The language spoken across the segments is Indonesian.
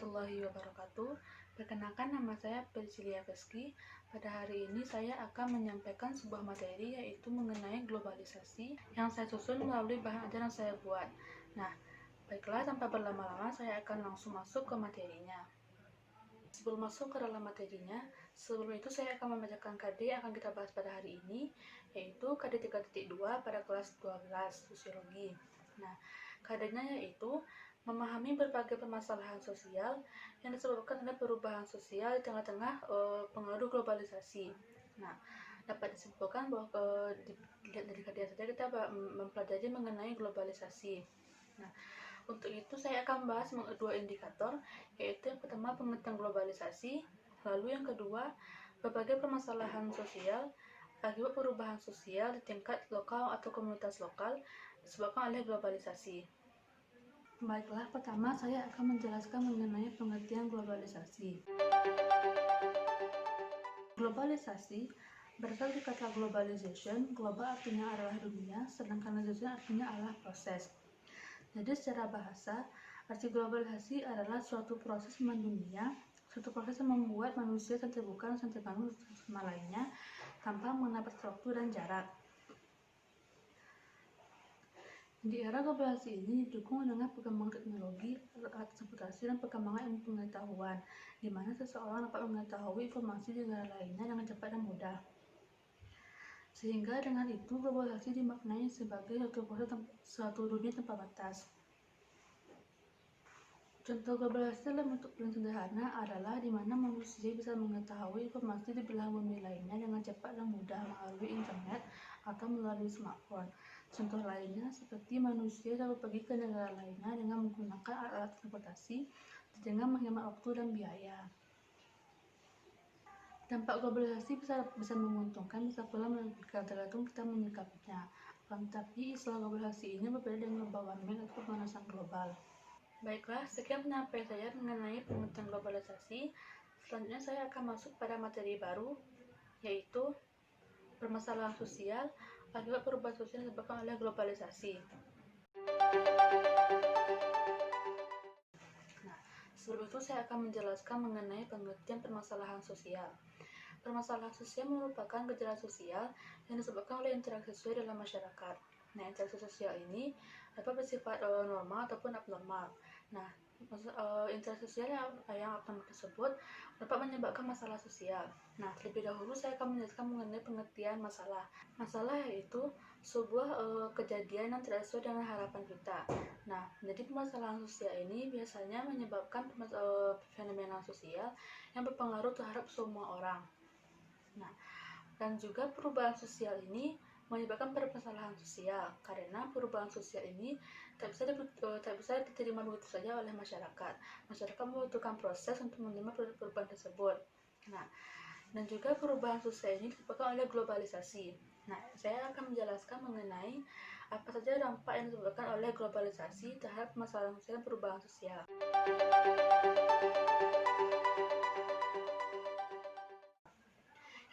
warahmatullahi wabarakatuh. Perkenalkan, nama saya Priscilia Veski. Pada hari ini saya akan menyampaikan sebuah materi yaitu mengenai globalisasi yang saya susun melalui bahan ajar yang saya buat. Nah, baiklah, tanpa berlama-lama saya akan langsung masuk ke materinya. Sebelum masuk ke dalam materinya, sebelum itu saya akan membacakan KD yang akan kita bahas pada hari ini, yaitu KD 3.2 pada kelas 12 Sosiologi. Nah, KD-nya yaitu memahami berbagai permasalahan sosial yang disebabkan oleh perubahan sosial di tengah-tengah pengaruh globalisasi. Nah, dapat disimpulkan bahwa dilihat dari KD saja kita mempelajari mengenai globalisasi. Nah, untuk itu saya akan membahas dua indikator, yaitu yang pertama pengertian globalisasi, lalu yang kedua berbagai permasalahan sosial akibat perubahan sosial di tingkat lokal atau komunitas lokal disebabkan oleh globalisasi. Baiklah, pertama saya akan menjelaskan mengenai pengertian globalisasi. Globalisasi berasal dari kata globalization. Global artinya adalah dunia, sedangkan ization artinya adalah proses. Jadi secara bahasa, arti globalisasi adalah suatu proses mendunia, suatu proses yang membuat manusia terbuka dan terbangun sama lainnya tanpa mengenal waktu dan jarak. Di era globalisasi ini didukung dengan perkembangan teknologi, alat transportasi, dan perkembangan ilmu pengetahuan, di mana seseorang dapat mengetahui informasi di negara lainnya dengan cepat dan mudah. Sehingga dengan itu globalisasi dimaknai sebagai suatu dunia tanpa batas. Contoh globalisasi dalam bentuk paling sederhana adalah di mana manusia bisa mengetahui informasi di belahan bumi lainnya dengan cepat dan mudah melalui internet atau melalui smartphone. Contoh lainnya seperti manusia dapat pergi ke negara lainnya dengan menggunakan alat transportasi dengan menghemat waktu dan biaya. Dampak globalisasi bisa menguntungkan, bisa pula merugikan, tergantung kita menyikapinya. Tetapi istilah globalisasi ini berbeda dengan global warming atau pemanasan global. Baiklah, sekian penyampaian saya mengenai pengertian globalisasi. Selanjutnya saya akan masuk pada materi baru, yaitu permasalahan sosial akibat perubahan sosial yang disebabkan oleh globalisasi. Nah, sebelum itu saya akan menjelaskan mengenai pengertian permasalahan sosial. Permasalahan sosial merupakan gejala sosial yang disebabkan oleh interaksi sosial dalam masyarakat. Nah, interaksi sosial ini dapat bersifat normal ataupun abnormal. Nah, interaksi sosial yang abnormal tersebut dapat menyebabkan masalah sosial. Nah, terlebih dahulu saya akan menjelaskan mengenai pengertian masalah. Masalah yaitu sebuah kejadian yang tidak sesuai dengan harapan kita. Nah, jadi permasalahan sosial ini biasanya menyebabkan fenomena sosial yang berpengaruh terhadap semua orang. Nah, dan juga perubahan sosial ini menyebabkan permasalahan sosial karena perubahan sosial ini tak bisa diterima begitu saja oleh masyarakat. Masyarakat membutuhkan proses untuk menerima perubahan tersebut. Nah, dan juga perubahan sosial ini disebabkan oleh globalisasi. Nah, saya akan menjelaskan mengenai apa saja dampak yang disebabkan oleh globalisasi terhadap masalah sosial dan perubahan sosial.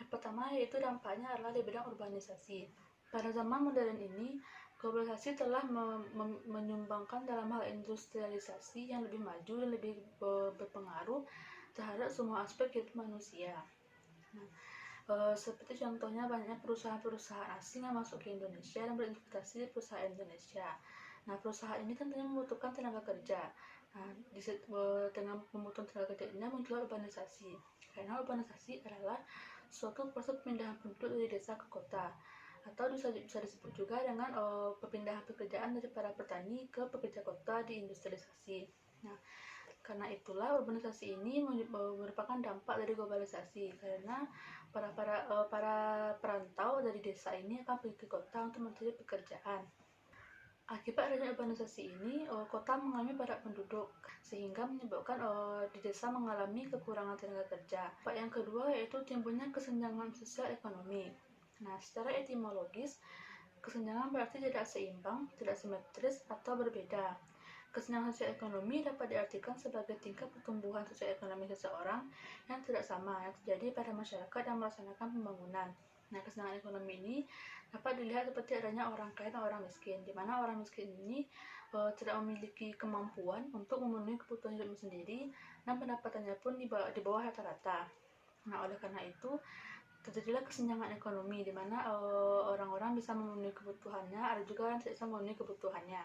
Yang pertama yaitu dampaknya adalah di bidang urbanisasi. Pada zaman modern ini, globalisasi telah menyumbangkan dalam hal industrialisasi yang lebih maju dan lebih berpengaruh terhadap semua aspek hidup manusia. Nah, seperti contohnya banyaknya perusahaan-perusahaan asing yang masuk ke Indonesia dan berinvestasi di perusahaan Indonesia. Nah, perusahaan ini tentunya membutuhkan tenaga kerja. Nah, dengan membutuhkan tenaga kerja ini muncullah urbanisasi. Karena urbanisasi adalah suatu proses pemindahan penduduk dari desa ke kota, atau bisa disebut juga dengan perpindahan pekerjaan dari para petani ke pekerja kota di industrialisasi. Nah, karena itulah urbanisasi ini merupakan dampak dari globalisasi, karena para perantau dari desa ini akan pergi ke kota untuk mencari pekerjaan. Akibat adanya urbanisasi ini, kota mengalami padat penduduk, sehingga menyebabkan di desa mengalami kekurangan tenaga kerja. Yang kedua yaitu timbulnya kesenjangan sosial ekonomi. Nah, secara etimologis, kesenjangan berarti tidak seimbang, tidak simetris, atau berbeda. Kesenjangan sosial ekonomi dapat diartikan sebagai tingkat pertumbuhan sosial ekonomi seseorang yang tidak sama yang terjadi pada masyarakat yang melaksanakan pembangunan. Nah, kesenjangan ekonomi ini dapat dilihat seperti adanya orang kaya dan orang miskin, di mana orang miskin ini tidak memiliki kemampuan untuk memenuhi kebutuhan hidupnya sendiri dan pendapatannya pun di bawah rata-rata. Nah, oleh karena itu terjadilah kesenjangan ekonomi di mana orang-orang bisa memenuhi kebutuhannya, ada juga yang tidak bisa memenuhi kebutuhannya.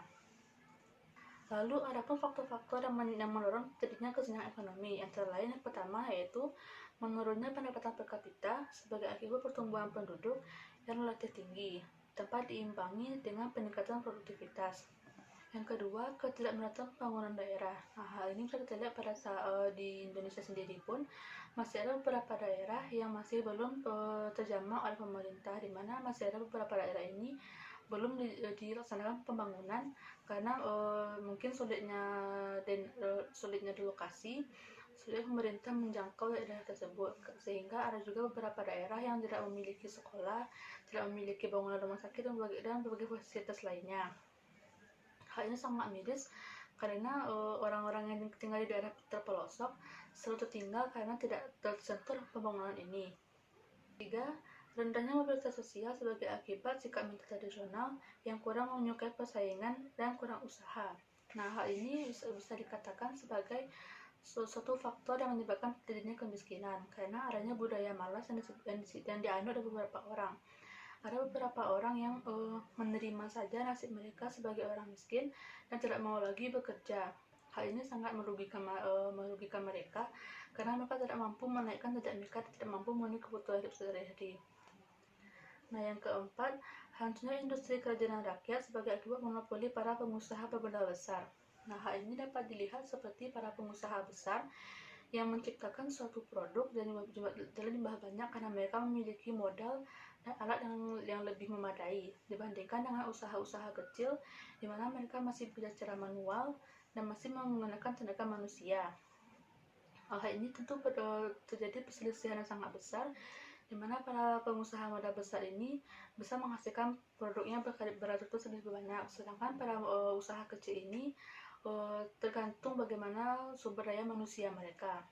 Lalu ada pun faktor-faktor yang mendorong terjadinya kesenjangan ekonomi. Antara lain yang pertama yaitu menurunnya pendapatan per kapita sebagai akibat pertumbuhan penduduk yang relatif tinggi tanpa diimbangi dengan peningkatan produktivitas. Yang kedua, ketidakmerataan pembangunan daerah. Nah, hal ini bisa kita lihat pada saat di Indonesia sendiri pun masih ada beberapa daerah yang masih belum terjamah oleh pemerintah, di mana masih ada beberapa daerah ini belum dilaksanakan pembangunan karena mungkin sulitnya di lokasi, sulit pemerintah menjangkau daerah tersebut, sehingga ada juga beberapa daerah yang tidak memiliki sekolah, tidak memiliki bangunan rumah sakit dan berbagai fasilitas lainnya. Hal ini sangat miris karena orang-orang yang tinggal di daerah terpelosok selalu tertinggal karena tidak tersentuh pembangunan ini. Ketiga, rendahnya mobilitas sosial sebagai akibat sikap minta tradisional yang kurang menyukai persaingan dan kurang usaha. Nah, hal ini bisa dikatakan sebagai suatu faktor yang menyebabkan terjadinya kemiskinan karena adanya budaya malas yang dianut oleh beberapa orang. Ada beberapa orang yang menerima saja nasib mereka sebagai orang miskin dan tidak mau lagi bekerja. Hal ini sangat merugikan mereka karena mereka tidak mampu menaikkan derajat mereka, tidak mampu memenuhi kebutuhan hidup sehari-hari. Nah, yang keempat, hancurnya industri kerajinan rakyat sebagai akibat monopoli para pengusaha berbenda besar. Nah, hal ini dapat dilihat seperti para pengusaha besar yang menciptakan suatu produk dalam jumlah banyak karena mereka memiliki modal dan alat yang lebih memadai dibandingkan dengan usaha-usaha kecil di mana mereka masih bekerja secara manual dan masih menggunakan tenaga manusia. Hal ini tentu terjadi perselisihan yang sangat besar di mana para pengusaha modal besar ini bisa menghasilkan produknya beratus lebih banyak, sedangkan para usaha kecil ini tergantung bagaimana sumber daya manusia mereka.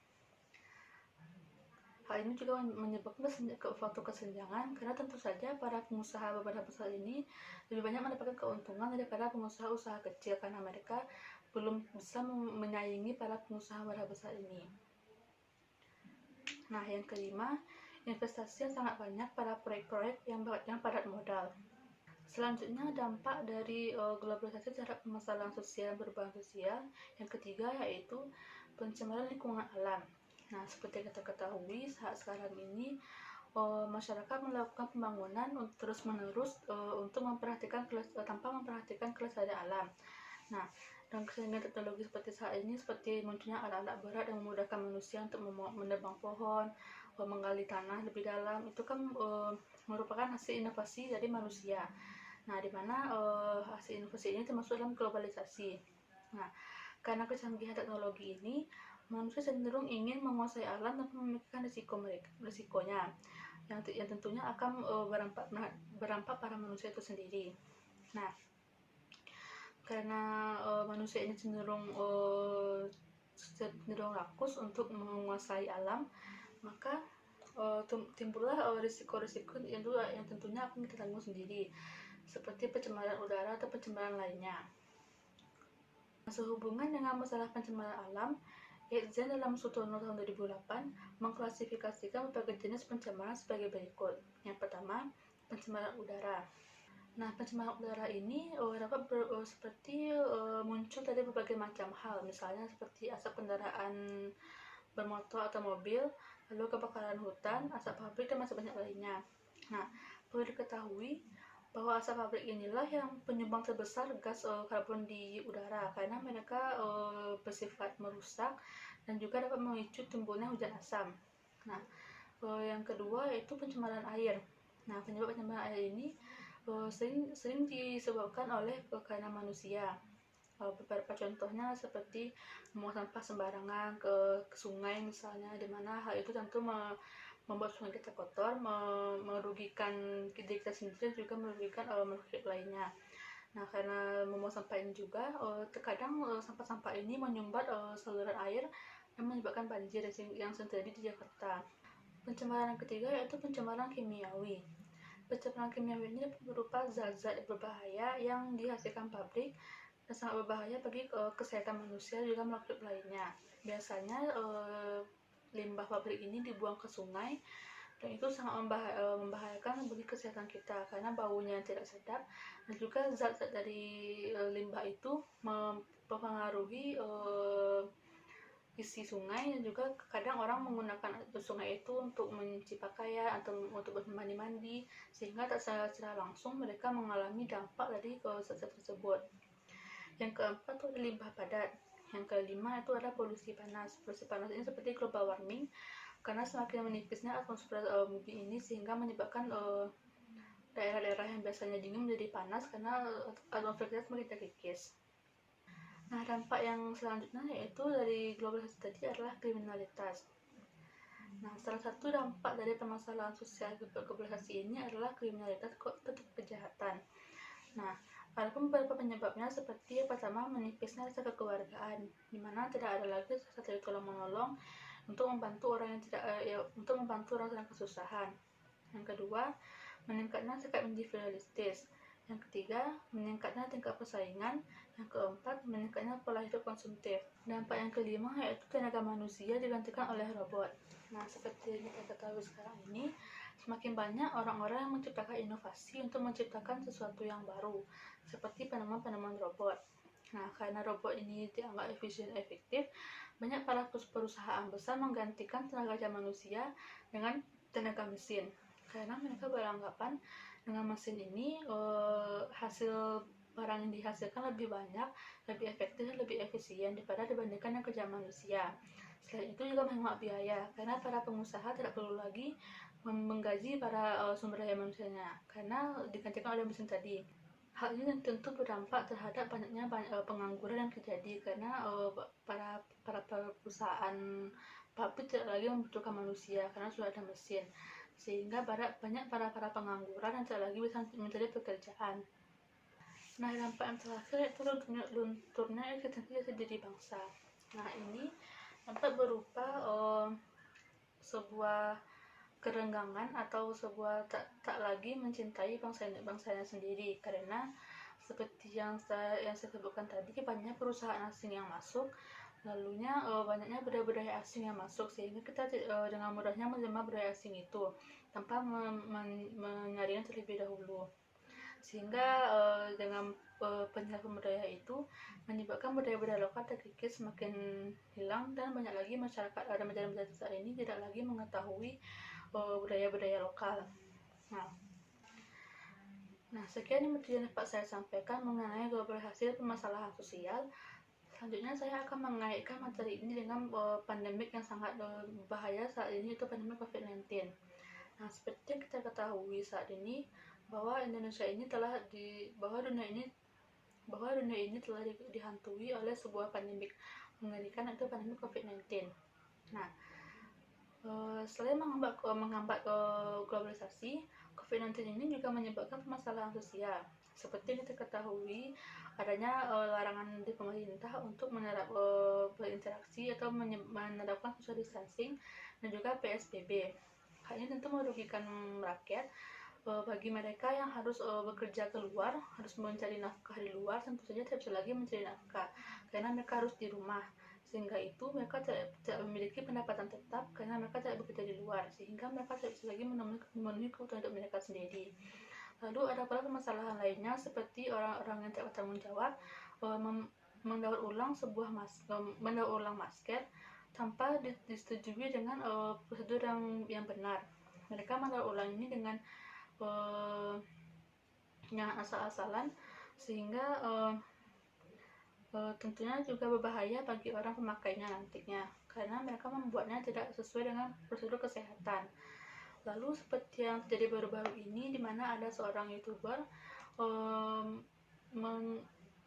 Hal ini juga menyebabkan suatu kesenjangan karena tentu saja para pengusaha beberapa besar ini lebih banyak mendapatkan keuntungan daripada pengusaha usaha kecil karena mereka belum bisa menyaingi para pengusaha beberapa besar ini. Nah, yang kelima, investasi yang sangat banyak pada proyek-proyek yang padat modal. Selanjutnya, dampak dari globalisasi terhadap permasalahan sosial berbahan sosial. Yang ketiga yaitu pencemaran lingkungan alam. Nah, seperti kita ketahui saat sekarang ini masyarakat melakukan pembangunan terus-menerus untuk tanpa memperhatikan kelestarian alam. Nah, dan kekembangan teknologi seperti saat ini, seperti munculnya alat-alat berat yang memudahkan manusia untuk menebang pohon, menggali tanah lebih dalam, itu kan merupakan hasil inovasi dari manusia. Nah, di mana hasil inovasi ini termasuk dalam globalisasi. Nah, karena kecanggihan teknologi ini, manusia cenderung ingin menguasai alam tanpa memikirkan risikonya, yang tentunya akan berdampak pada manusia itu sendiri. Nah, karena manusia ini cenderung rakus untuk menguasai alam, maka timbullah risiko-risiko yang tentunya akan kita tanggung sendiri, seperti pencemaran udara atau pencemaran lainnya. Sehubungan dengan masalah pencemaran alam, Eisen dalam Sutono tahun 2008 mengklasifikasikan berbagai jenis pencemaran sebagai berikut. Yang pertama, pencemaran udara. Nah, pencemaran udara ini dapat muncul dari berbagai macam hal, misalnya seperti asap kendaraan bermotor atau mobil, lalu kebakaran hutan, asap pabrik, dan masih banyak lainnya. Nah, perlu diketahui bahwa asap pabrik inilah yang penyumbang terbesar gas karbon di udara karena mereka bersifat merusak dan juga dapat memicu timbulnya hujan asam. Nah, yang kedua yaitu pencemaran air. Nah, penyebab pencemaran air ini sering disebabkan oleh karena manusia. Beberapa contohnya seperti membuang sampah sembarangan ke sungai misalnya, di mana hal itu tentu membuat sungai kita kotor, merugikan diri kita sendiri, juga merugikan makhluk hidup lainnya. Nah, karena membuang sampah ini juga terkadang sampah-sampah ini menyumbat saluran air dan menyebabkan banjir yang sering terjadi di Jakarta. Pencemaran ketiga yaitu pencemaran kimiawi. Pencemaran kimiawi ini berupa zat-zat berbahaya yang dihasilkan pabrik dan sangat berbahaya bagi kesehatan manusia dan juga makhluk lainnya. Biasanya limbah pabrik ini dibuang ke sungai dan itu sangat membahayakan bagi kesehatan kita karena baunya yang tidak sedap dan juga zat-zat dari limbah itu mempengaruhi isi sungai dan juga kadang orang menggunakan sungai itu untuk mencuci pakaian atau untuk mandi-mandi sehingga tak secara langsung mereka mengalami dampak dari zat-zat tersebut. Yang keempat itu ada limbah padat. Yang kelima itu adalah polusi panas. Polusi panas ini seperti global warming karena semakin menipisnya atmosfer bumi ini sehingga menyebabkan daerah-daerah yang biasanya dingin menjadi panas karena atmosfernya semakin terkikis. Nah, dampak yang selanjutnya yaitu dari globalisasi tadi adalah kriminalitas. Nah, salah satu dampak dari permasalahan sosial globalisasi ini adalah kriminalitas atau kejahatan. Nah, ada beberapa penyebabnya seperti pertama menipisnya rasa kekeluargaan, di mana tidak ada lagi rasa saling tolong-menolong untuk membantu orang yang untuk membantu orang sedang kesusahan. Yang kedua, meningkatnya sikap individualistis. Yang ketiga, meningkatnya tingkat persaingan. Yang keempat, meningkatnya pola hidup konsumtif. Dampak yang kelima yaitu tenaga manusia digantikan oleh robot. Nah, seperti yang kita ketahui sekarang ini, semakin banyak orang-orang yang menciptakan inovasi untuk menciptakan sesuatu yang baru, seperti penemuan-penemuan robot. Nah, karena robot ini dianggap efisien dan efektif, banyak para perusahaan besar menggantikan tenaga manusia dengan tenaga mesin. Karena mereka beranggapan dengan mesin ini hasil barang yang dihasilkan lebih banyak, lebih efektif dan lebih efisien daripada dibandingkan dengan kerja manusia. Selain itu juga menghemat biaya karena para pengusaha tidak perlu lagi menggaji para sumber daya manusianya karena digantikan oleh mesin tadi. Hal ini tentu berdampak terhadap banyaknya pengangguran yang terjadi karena para perusahaan pabrik tidak lagi membutuhkan manusia karena sudah ada mesin, sehingga banyak para pengangguran yang tidak lagi bisa mencari pekerjaan. Nah, dampak yang terakhir yaitu lunturnya eksistensi diri bangsa. Nah, ini dapat berupa sebuah kerenggangan atau sebuah tak lagi mencintai bangsanya sendiri karena seperti yang saya sebutkan tadi, banyak perusahaan asing yang masuk, lalunya banyaknya budaya-budaya asing yang masuk sehingga kita dengan mudahnya menerima budaya asing itu tanpa menyaringnya terlebih dahulu, sehingga dengan penyerapan budaya itu menyebabkan budaya-budaya lokal terkikis semakin hilang dan banyak lagi masyarakat saat ini tidak lagi mengetahui budaya-budaya lokal. Nah, sekian yang dapat saya sampaikan mengenai globalisasi permasalahan sosial. Selanjutnya saya akan mengaitkan materi ini dengan pandemik yang sangat berbahaya saat ini, itu pandemi COVID-19. Nah, seperti yang kita ketahui saat ini bahwa dunia ini telah dihantui oleh sebuah pandemik mengerikan, itu pandemi COVID-19. Nah, selain menghambat globalisasi, COVID-19 ini juga menyebabkan permasalahan sosial. Seperti yang kita ketahui, adanya larangan di pemerintah untuk berinteraksi atau menerapkan social distancing dan juga PSBB. Hal ini tentu merugikan rakyat. Bagi mereka yang harus bekerja keluar, harus mencari nafkah di luar, tentu saja tidak bisa lagi mencari nafkah karena mereka harus di rumah. Sehingga itu mereka tidak memiliki pendapatan tetap karena mereka tidak bekerja di luar, sehingga mereka tidak bisa lagi memenuhi kebutuhan hidup mereka sendiri. Lalu ada pula permasalahan lainnya seperti orang-orang yang tidak bertanggung jawab mendaur ulang masker tanpa disetujui dengan prosedur yang benar. Mereka mendaur ulang ini dengan yang asal-asalan, sehingga tentunya juga berbahaya bagi orang pemakainya nantinya karena mereka membuatnya tidak sesuai dengan prosedur kesehatan. Lalu seperti yang terjadi baru-baru ini, di mana ada seorang YouTuber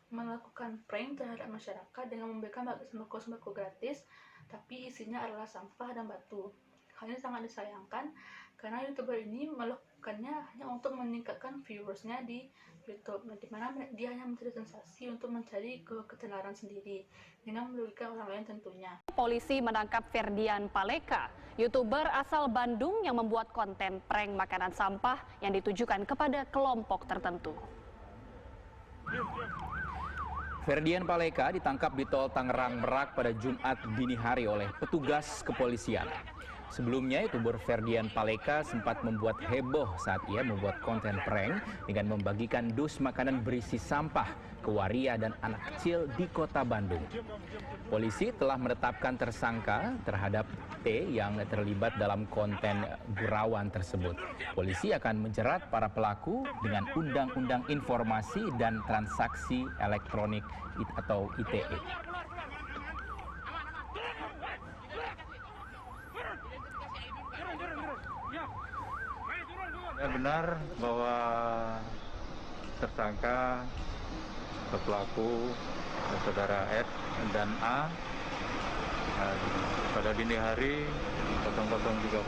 melakukan prank terhadap masyarakat dengan memberikan sembako gratis, tapi isinya adalah sampah dan batu. Hal ini sangat disayangkan karena YouTuber ini melakukannya hanya untuk meningkatkan viewersnya di YouTube, di mana dia hanya mencari sensasi untuk mencari ketenaran sendiri dengan merugikan orang lain tentunya. Polisi menangkap Ferdian Paleka, YouTuber asal Bandung yang membuat konten prank makanan sampah yang ditujukan kepada kelompok tertentu. Ferdian Paleka ditangkap di Tol Tangerang Merak pada Jumat dini hari oleh petugas kepolisian. Sebelumnya, YouTuber Ferdian Paleka sempat membuat heboh saat ia membuat konten prank dengan membagikan dus makanan berisi sampah ke waria dan anak kecil di kota Bandung. Polisi telah menetapkan tersangka terhadap T yang terlibat dalam konten gurauan tersebut. Polisi akan menjerat para pelaku dengan Undang-Undang Informasi dan Transaksi Elektronik atau ITE. Benar bahwa tersangka pelaku saudara S dan A pada dini hari 00.30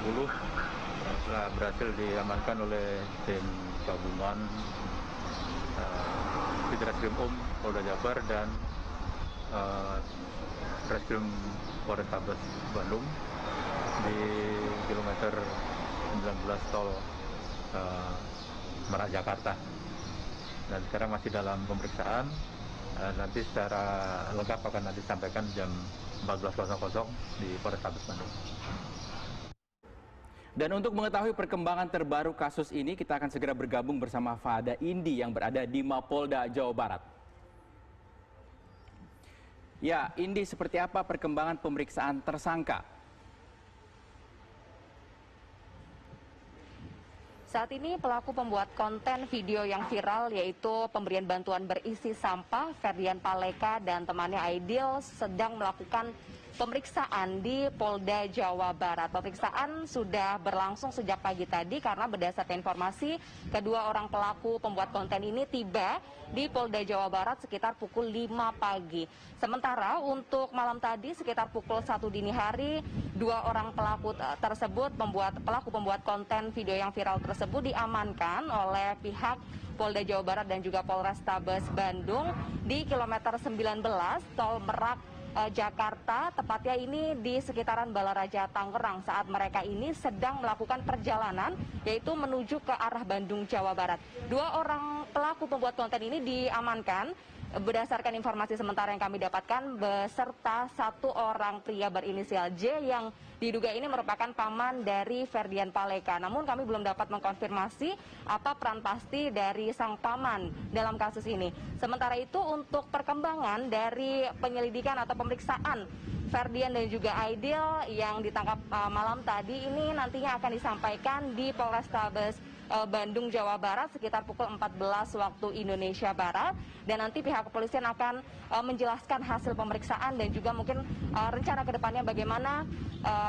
telah berhasil diamankan oleh tim gabungan di Reskrim Polda Jabar dan Reskrim Polrestabes Bandung di kilometer 19 tol Merak Jakarta, dan sekarang masih dalam pemeriksaan. Nanti secara lengkap akan disampaikan jam 14.00 di Polrestabes Bandung. Dan untuk mengetahui perkembangan terbaru kasus ini, kita akan segera bergabung bersama Fada Indi yang berada di Mapolda Jawa Barat. Ya, Indi, seperti apa perkembangan pemeriksaan tersangka? Saat ini pelaku pembuat konten video yang viral yaitu pemberian bantuan berisi sampah, Ferdian Paleka dan temannya Aidil sedang melakukan pemeriksaan di Polda Jawa Barat. Pemeriksaan sudah berlangsung sejak pagi tadi karena berdasarkan informasi kedua orang pelaku pembuat konten ini tiba di Polda Jawa Barat sekitar pukul 5 pagi. Sementara untuk malam tadi sekitar pukul 1 dini hari, dua orang pelaku tersebut, pelaku pembuat konten video yang viral tersebut diamankan oleh pihak Polda Jawa Barat dan juga Polrestabes Bandung di kilometer 19 Tol Merak Jakarta, tepatnya ini di sekitaran Balaraja Tangerang saat mereka ini sedang melakukan perjalanan yaitu menuju ke arah Bandung, Jawa Barat. Dua orang pelaku pembuat konten ini diamankan berdasarkan informasi sementara yang kami dapatkan beserta satu orang pria berinisial J yang diduga ini merupakan paman dari Ferdian Paleka. Namun kami belum dapat mengkonfirmasi apa peran pasti dari sang paman dalam kasus ini. Sementara itu untuk perkembangan dari penyelidikan atau pemeriksaan Ferdian dan juga Aidil yang ditangkap malam tadi ini nantinya akan disampaikan di Polrestabes Bandung, Jawa Barat sekitar pukul 14 waktu Indonesia Barat, dan nanti pihak kepolisian akan menjelaskan hasil pemeriksaan dan juga mungkin rencana kedepannya bagaimana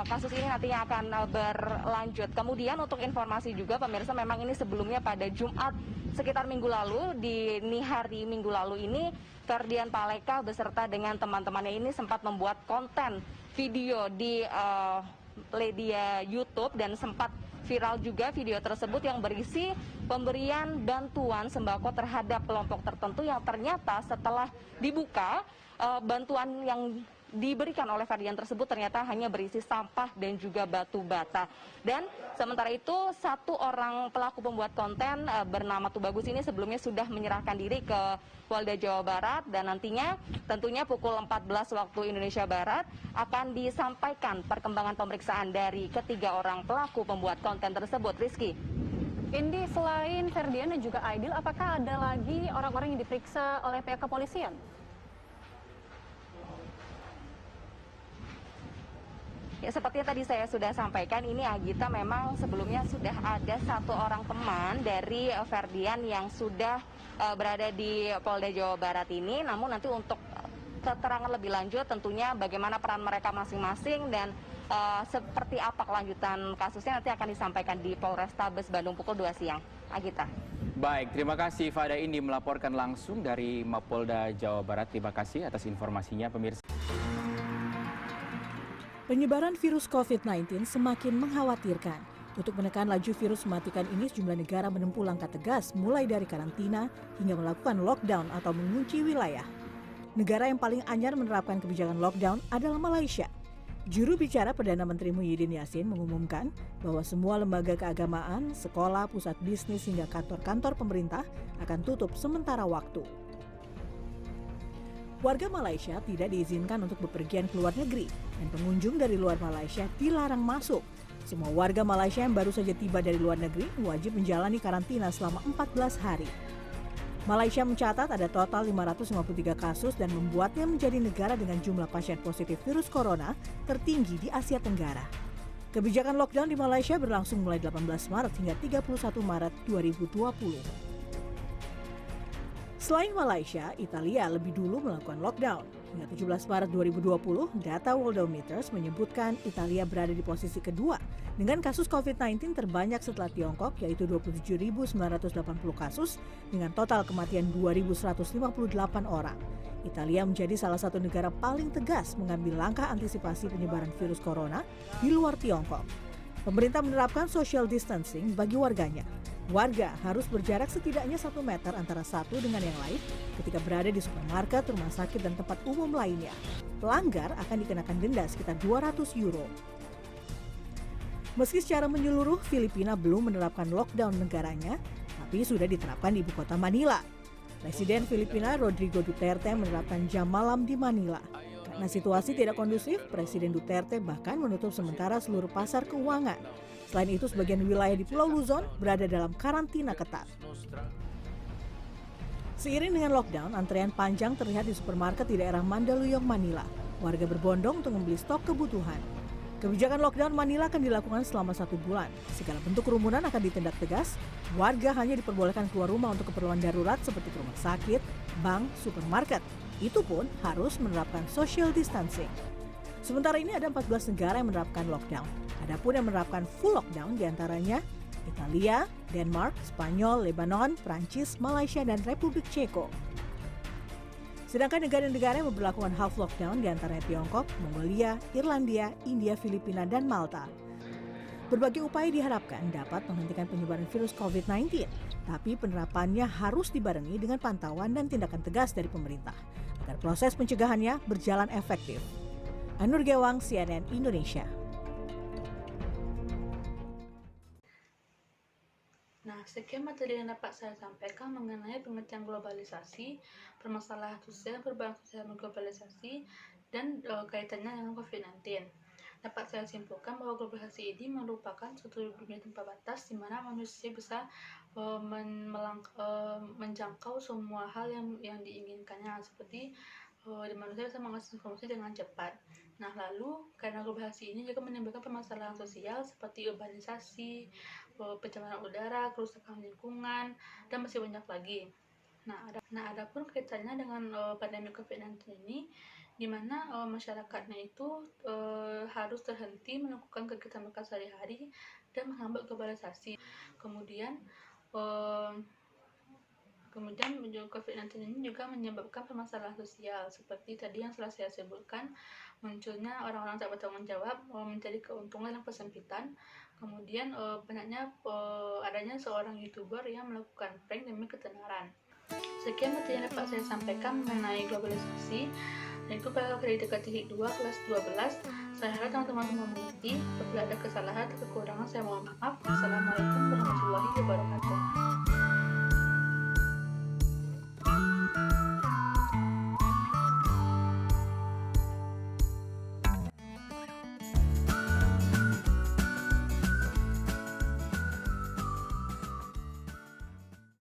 kasus ini nantinya akan berlanjut. Kemudian untuk informasi juga pemirsa, memang ini sebelumnya pada Jumat sekitar minggu lalu, di hari minggu lalu ini Ferdian Paleka beserta dengan teman-temannya ini sempat membuat konten video di media YouTube dan sempat viral juga video tersebut yang berisi pemberian bantuan sembako terhadap kelompok tertentu yang ternyata setelah dibuka bantuan yang diberikan oleh Ferdian tersebut ternyata hanya berisi sampah dan juga batu bata. Dan sementara itu satu orang pelaku pembuat konten bernama Tubagus ini sebelumnya sudah menyerahkan diri ke Polda Jawa Barat dan nantinya tentunya pukul 14 waktu Indonesia Barat akan disampaikan perkembangan pemeriksaan dari ketiga orang pelaku pembuat konten tersebut. Rizky. Indi, selain Ferdian dan juga Aidil, apakah ada lagi orang-orang yang diperiksa oleh pihak kepolisian? Ya, seperti yang tadi saya sudah sampaikan, ini Agita memang sebelumnya sudah ada satu orang teman dari Ferdian yang sudah berada di Polda Jawa Barat ini. Namun nanti untuk keterangan lebih lanjut tentunya bagaimana peran mereka masing-masing dan seperti apa kelanjutan kasusnya nanti akan disampaikan di Polrestabes Bandung pukul 2 siang. Agita. Baik, terima kasih Fada Indi melaporkan langsung dari Mapolda Jawa Barat. Terima kasih atas informasinya pemirsa. Penyebaran virus COVID-19 semakin mengkhawatirkan. Untuk menekan laju virus mematikan ini, sejumlah negara menempuh langkah tegas mulai dari karantina hingga melakukan lockdown atau mengunci wilayah. Negara yang paling anyar menerapkan kebijakan lockdown adalah Malaysia. Juru bicara Perdana Menteri Muhyiddin Yassin mengumumkan bahwa semua lembaga keagamaan, sekolah, pusat bisnis hingga kantor-kantor pemerintah akan tutup sementara waktu. Warga Malaysia tidak diizinkan untuk bepergian ke luar negeri dan pengunjung dari luar Malaysia dilarang masuk. Semua warga Malaysia yang baru saja tiba dari luar negeri wajib menjalani karantina selama 14 hari. Malaysia mencatat ada total 553 kasus dan membuatnya menjadi negara dengan jumlah pasien positif virus corona tertinggi di Asia Tenggara. Kebijakan lockdown di Malaysia berlangsung mulai 18 Maret hingga 31 Maret 2020. Selain Malaysia, Italia lebih dulu melakukan lockdown. Hingga 17 Maret 2020, data Worldometers menyebutkan Italia berada di posisi kedua dengan kasus COVID-19 terbanyak setelah Tiongkok, yaitu 27.980 kasus dengan total kematian 2.158 orang. Italia menjadi salah satu negara paling tegas mengambil langkah antisipasi penyebaran virus corona di luar Tiongkok. Pemerintah menerapkan social distancing bagi warganya. Warga harus berjarak setidaknya 1 meter antara satu dengan yang lain ketika berada di supermarket, rumah sakit, dan tempat umum lainnya. Pelanggar akan dikenakan denda sekitar 200 euro. Meski secara menyeluruh Filipina belum menerapkan lockdown negaranya, tapi sudah diterapkan di ibu kota Manila. Presiden Filipina Rodrigo Duterte menerapkan jam malam di Manila. Karena situasi tidak kondusif, Presiden Duterte bahkan menutup sementara seluruh pasar keuangan. Selain itu, sebagian wilayah di Pulau Luzon berada dalam karantina ketat. Seiring dengan lockdown, antrean panjang terlihat di supermarket di daerah Mandaluyong, Manila. Warga berbondong untuk membeli stok kebutuhan. Kebijakan lockdown Manila akan dilakukan selama 1 bulan. Segala bentuk kerumunan akan ditindak tegas. Warga hanya diperbolehkan keluar rumah untuk keperluan darurat seperti ke rumah sakit, bank, supermarket. Itu pun harus menerapkan social distancing. Sementara ini ada 14 negara yang menerapkan lockdown. Adapun yang menerapkan full lockdown diantaranya Italia, Denmark, Spanyol, Lebanon, Prancis, Malaysia, dan Republik Ceko. Sedangkan negara-negara yang memperlakukan half lockdown diantaranya Tiongkok, Mongolia, Irlandia, India, Filipina, dan Malta. Berbagai upaya diharapkan dapat menghentikan penyebaran virus COVID-19, tapi penerapannya harus dibarengi dengan pantauan dan tindakan tegas dari pemerintah agar proses pencegahannya berjalan efektif. Anur Gewang, CNN Indonesia. Nah, sekian materi yang dapat saya sampaikan mengenai pengertian globalisasi, permasalahan sosial berbasis globalisasi, dan kaitannya dengan COVID-19. Dapat saya simpulkan bahwa globalisasi ini merupakan suatu dunia tanpa batas di mana manusia bisa menjangkau semua hal yang diinginkannya, seperti manusia bisa mengakses informasi dengan cepat. Nah, lalu karena globalisasi ini juga menimbulkan permasalahan sosial seperti urbanisasi, pencemaran udara, kerusakan lingkungan, dan masih banyak lagi. Nah, adapun kaitannya dengan pandemi COVID-19 ini, di mana masyarakatnya itu harus terhenti melakukan kegiatan mereka sehari-hari dan menghambat globalisasi. Kemudian COVID-19 ini juga menyebabkan permasalahan sosial seperti tadi yang telah saya sebutkan, munculnya orang-orang tak bertanggung jawab mencari keuntungan yang kesempitan. Kemudian adanya seorang YouTuber yang melakukan prank demi ketenaran. Sekian materi yang dapat saya sampaikan mengenai globalisasi, yaitu pada Kritika Titik 2 kelas 12. Saya harap teman-teman mengerti. Apabila ada kesalahan atau kekurangan, saya mohon maaf. Assalamualaikum.